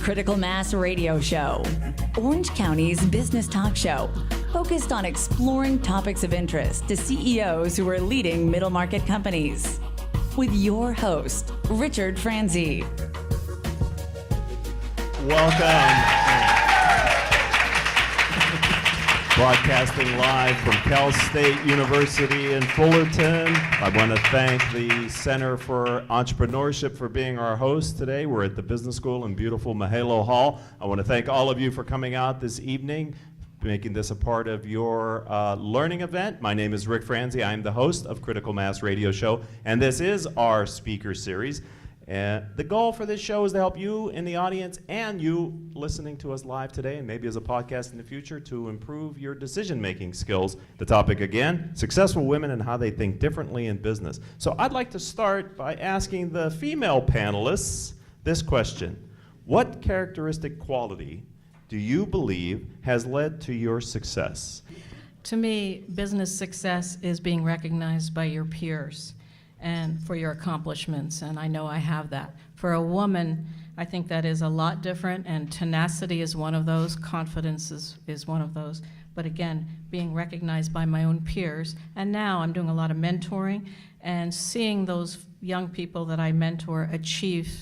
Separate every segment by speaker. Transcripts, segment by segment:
Speaker 1: Critical Mass Radio Show, Orange County's business talk show, focused on exploring topics of interest to CEOs who are leading middle market companies. With your host, Richard Franzi.
Speaker 2: Welcome. Broadcasting live from Cal State University in Fullerton. I want to thank the Center for Entrepreneurship for being our host today. We're at the Business School in beautiful Mihaylo Hall. I want to thank all of you for coming out this evening, making this a part of your learning event. My name is Rick Franzi. I'm the host of Critical Mass Radio Show, and this is our speaker series. And the goal for this show is to help you in the audience and you listening to us live today and maybe as a podcast in the future to improve your decision-making skills. The topic again, successful women and how they think differently in business. So I'd like to start by asking the female panelists this question. What characteristic quality do you believe has led to your success?
Speaker 3: To me, business success is being recognized by your peers and for your accomplishments, and I know I have that. For a woman, I think that is a lot different, and tenacity is one of those, confidence is one of those. But again, being recognized by my own peers, and now I'm doing a lot of mentoring, and seeing those young people that I mentor achieve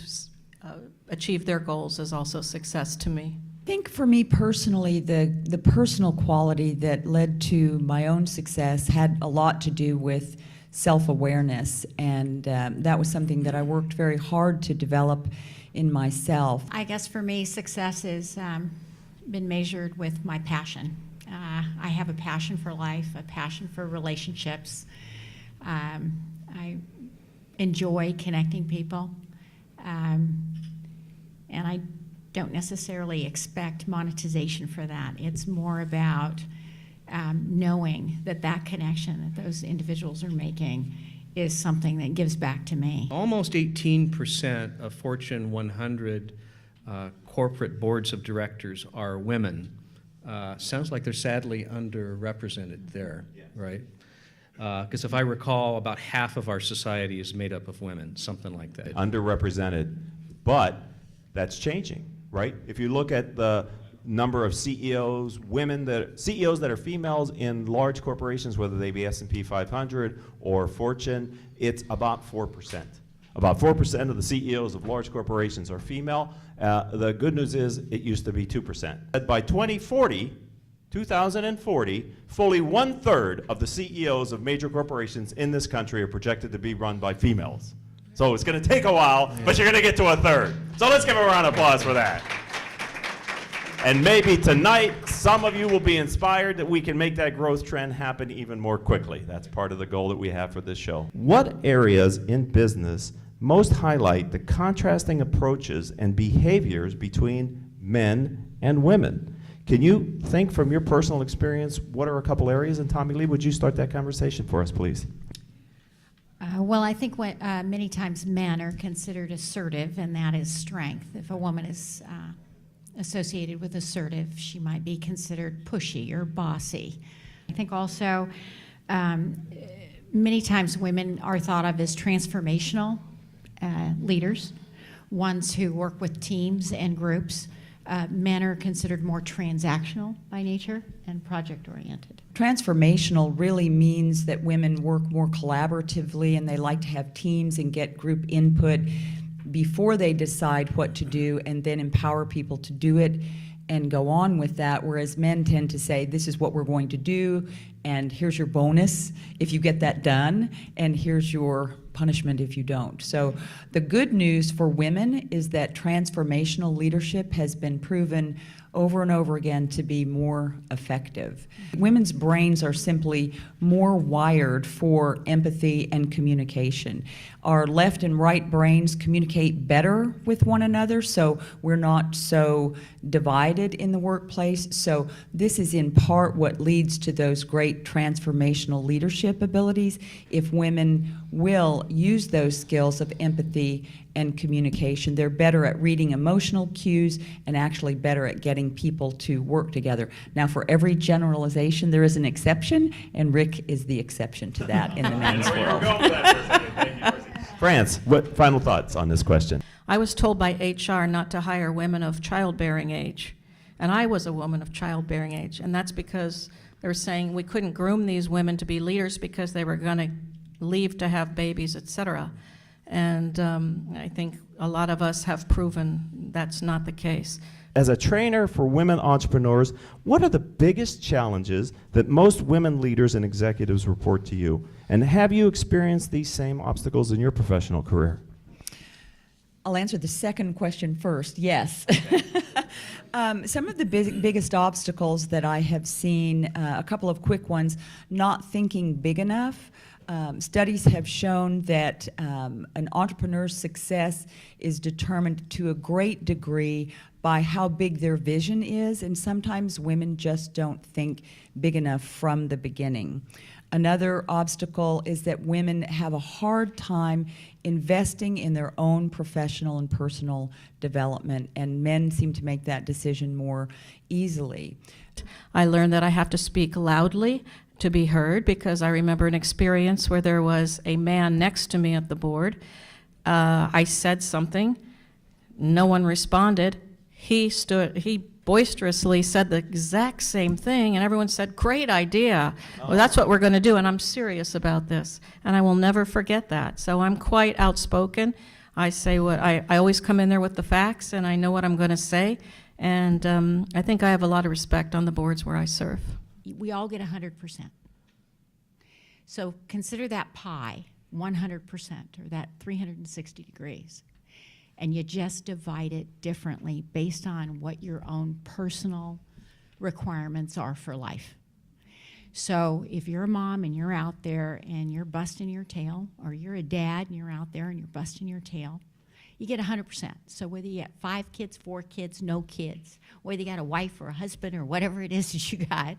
Speaker 3: their goals is also success to me.
Speaker 4: I think for me personally, the personal quality that led to my own success had a lot to do with self-awareness, and that was something that I worked very hard to develop in myself.
Speaker 5: I guess for me, success has been measured with my passion. I have a passion for life, a passion for relationships. I enjoy connecting people, and I don't necessarily expect monetization for that. It's more about knowing that connection that those individuals are making is something that gives back to me.
Speaker 6: Almost 18% of Fortune 100 corporate boards of directors are women. Sounds like they're sadly underrepresented there, right? Because if I recall, about half of our society is made up of women, something like that.
Speaker 2: Underrepresented, but that's changing, right? If you look at the number of CEOs, CEOs that are females in large corporations, whether they be S&P 500 or Fortune, it's about 4%. About 4% of the CEOs of large corporations are female. The good news is it used to be 2%. By 2040, fully 1/3 of the CEOs of major corporations in this country are projected to be run by females. So it's going to take a while, but you're going to get to 1/3. So let's give a round of applause for that. And maybe tonight, some of you will be inspired that we can make that growth trend happen even more quickly. That's part of the goal that we have for this show. What areas in business most highlight the contrasting approaches and behaviors between men and women? Can you think from your personal experience, what are a couple areas? And Tommy Lee, would you start that conversation for us, please?
Speaker 5: Well, I think many times men are considered assertive, and that is strength. If a woman is associated with assertive, she might be considered pushy or bossy. I think also many times women are thought of as transformational leaders, ones who work with teams and groups. Men are considered more transactional by nature and project-oriented.
Speaker 4: Transformational really means that women work more collaboratively and they like to have teams and get group input before they decide what to do and then empower people to do it and go on with that, whereas men tend to say, this is what we're going to do, and here's your bonus if you get that done, and here's your punishment if you don't. So the good news for women is that transformational leadership has been proven over and over again to be more effective. Women's brains are simply more wired for empathy and communication. Our left and right brains communicate better with one another, so we're not so divided in the workplace. So this is in part what leads to those great transformational leadership abilities. If women will use those skills of empathy and communication, they're better at reading emotional cues and actually better at getting people to work together. Now, for every generalization, there is an exception, and Rick is the exception to that in the men's world.
Speaker 2: France, what final thoughts on this question?
Speaker 3: I was told by HR not to hire women of childbearing age, and I was a woman of childbearing age, and that's because they were saying we couldn't groom these women to be leaders because they were going to leave to have babies, etc. And I think a lot of us have proven that's not the case.
Speaker 2: As a trainer for women entrepreneurs, what are the biggest challenges that most women leaders and executives report to you? And have you experienced these same obstacles in your professional career?
Speaker 4: I'll answer the second question first. Yes. Some of the biggest obstacles that I have seen, a couple of quick ones, not thinking big enough. Studies have shown that an entrepreneur's success is determined to a great degree by how big their vision is, and sometimes women just don't think big enough from the beginning. Another obstacle is that women have a hard time investing in their own professional and personal development, and men seem to make that decision more easily.
Speaker 3: I learned that I have to speak loudly to be heard, because I remember an experience where there was a man next to me at the board. I said something, no one responded. He boisterously said the exact same thing, and everyone said, "Great idea. Well, that's what we're going to do," and I'm serious about this, and I will never forget that. So I'm quite outspoken. I say what I always come in there with the facts, and I know what I'm going to say, and I think I have a lot of respect on the boards where I serve.
Speaker 5: We all get 100%. So consider that pie 100%, or that 360 degrees. And you just divide it differently based on what your own personal requirements are for life. So if you're a mom and you're out there and you're busting your tail, or you're a dad and you're out there and you're busting your tail, you get 100%. So whether you get 5 kids, 4 kids, no kids, whether you got a wife or a husband or whatever it is that you got,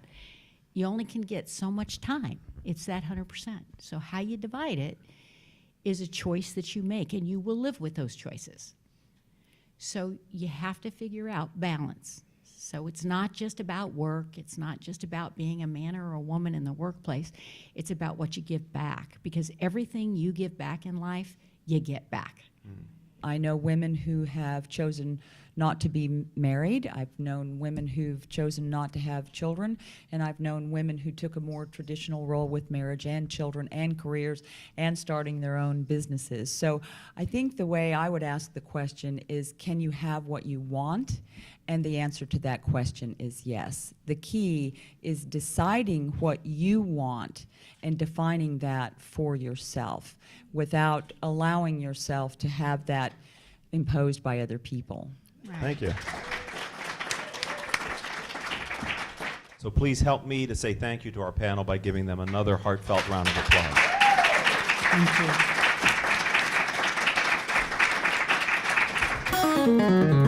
Speaker 5: you only can get so much time. It's that 100%. So how you divide it is a choice that you make, and you will live with those choices. So you have to figure out balance. So it's not just about work. It's not just about being a man or a woman in the workplace. It's about what you give back, because everything you give back in life, you get back.
Speaker 4: I know women who have chosen not to be married. I've known women who've chosen not to have children, and I've known women who took a more traditional role with marriage and children and careers and starting their own businesses. So I think the way I would ask the question is, can you have what you want? And the answer to that question is yes. The key is deciding what you want and defining that for yourself without allowing yourself to have that imposed by other people.
Speaker 5: Right.
Speaker 2: Thank you. So please help me to say thank you to our panel by giving them another heartfelt round of applause.
Speaker 4: Thank you.